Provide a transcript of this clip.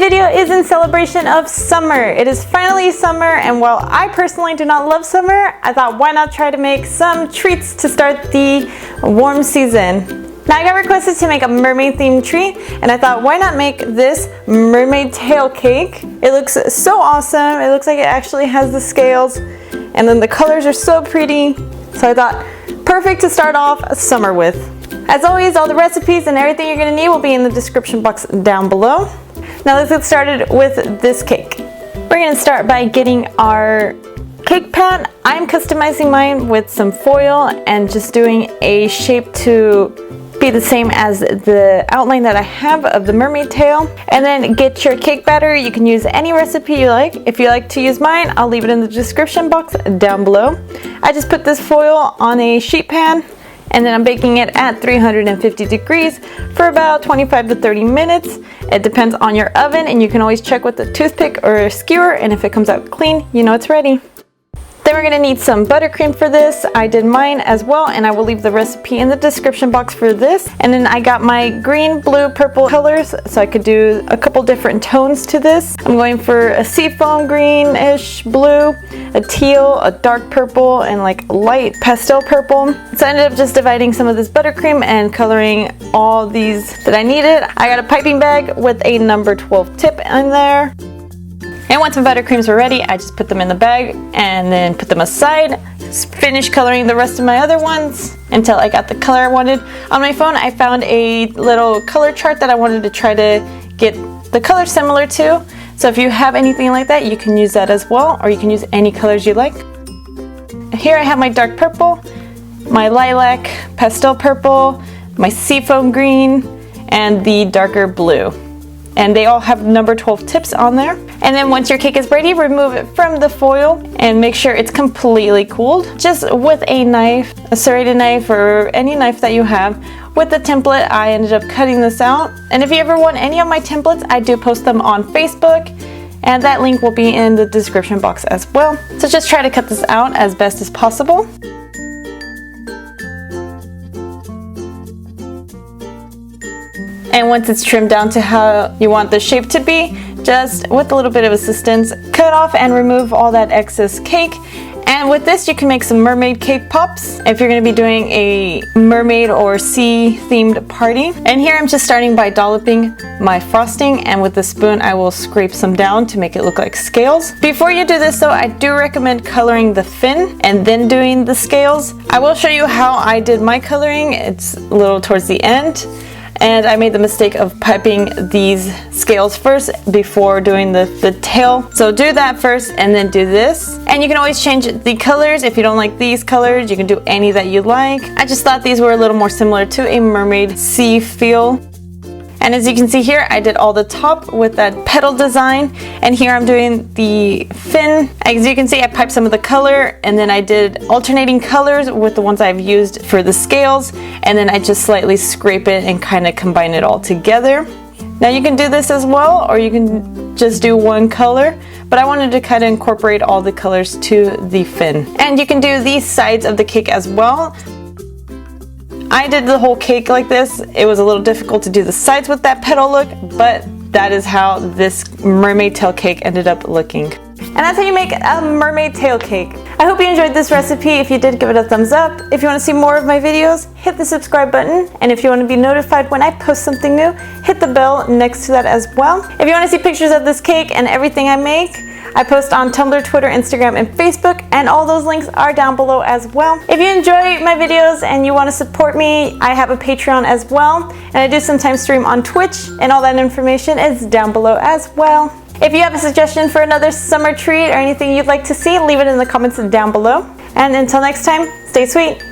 video is in celebration of summer. It is finally summer, and while I personally do not love summer, I thought why not try to make some treats to start the warm season. Now I got requested to make a mermaid themed treat, and I thought why not make this mermaid tail cake. It looks so awesome. It looks like it actually has the scales, and then the colors are so pretty. So I thought perfect to start off summer with. As always, all the recipes and everything you're gonna need will be in the description box down below. Now let's get started with this cake. We're gonna start by getting our cake pan. I'm customizing mine with some foil and just doing a shape to be the same as the outline that I have of the mermaid tail. And then get your cake batter. You can use any recipe you like. If you like to use mine, I'll leave it in the description box down below. I just put this foil on a sheet pan, and then I'm baking it at 350 degrees for about 25 to 30 minutes. It depends on your oven, and you can always check with a toothpick or a skewer, and if it comes out clean, you know it's ready. Then we're gonna need some buttercream for this. I did mine as well, and I will leave the recipe in the description box for this. And then I got my green, blue, purple colors, so I could do a couple different tones to this. I'm going for a seafoam greenish blue, a teal, a dark purple, and like light pastel purple. So I ended up just dividing some of this buttercream and coloring all these that I needed. I got a piping bag with a number 12 tip in there. And once my buttercreams were ready, I just put them in the bag and then put them aside. Finished coloring the rest of my other ones until I got the color I wanted. On my phone, I found a little color chart that I wanted to try to get the color similar to. So if you have anything like that, you can use that as well, or you can use any colors you like. Here I have my dark purple, my lilac pastel purple, my seafoam green, and the darker blue. And they all have number 12 tips on there. And then once your cake is ready, remove it from the foil and make sure it's completely cooled. Just with a knife, a serrated knife, or any knife that you have. With the template, I ended up cutting this out. And if you ever want any of my templates, I do post them on Facebook, and that link will be in the description box as well. So just try to cut this out as best as possible. And once it's trimmed down to how you want the shape to be, just with a little bit of assistance, cut off and remove all that excess cake. And with this, you can make some mermaid cake pops if you're going to be doing a mermaid or sea themed party. And here I'm just starting by dolloping my frosting, and with the spoon I will scrape some down to make it look like scales. Before you do this though, I do recommend coloring the fin and then doing the scales. I will show you how I did my coloring. It's a little towards the end. And I made the mistake of piping these scales first before doing the tail. So do that first and then do this. And you can always change the colors. If you don't like these colors, you can do any that you like. I just thought these were a little more similar to a mermaid sea feel. And as you can see here, I did all the top with that petal design. And here I'm doing the fin. As you can see, I piped some of the color, and then I did alternating colors with the ones I've used for the scales. And then I just slightly scrape it and kind of combine it all together. Now you can do this as well, or you can just do one color. But I wanted to kind of incorporate all the colors to the fin. And you can do these sides of the cake as well. I did the whole cake like this. It was a little difficult to do the sides with that petal look, but that is how this mermaid tail cake ended up looking. And that's how you make a mermaid tail cake. I hope you enjoyed this recipe. If you did, give it a thumbs up. If you want to see more of my videos, hit the subscribe button. And if you want to be notified when I post something new, hit the bell next to that as well. If you want to see pictures of this cake and everything I make, I post on Tumblr, Twitter, Instagram, and Facebook, and all those links are down below as well. If you enjoy my videos and you want to support me, I have a Patreon as well, and I do sometimes stream on Twitch, and all that information is down below as well. If you have a suggestion for another summer treat or anything you'd like to see, leave it in the comments down below. And until next time, stay sweet.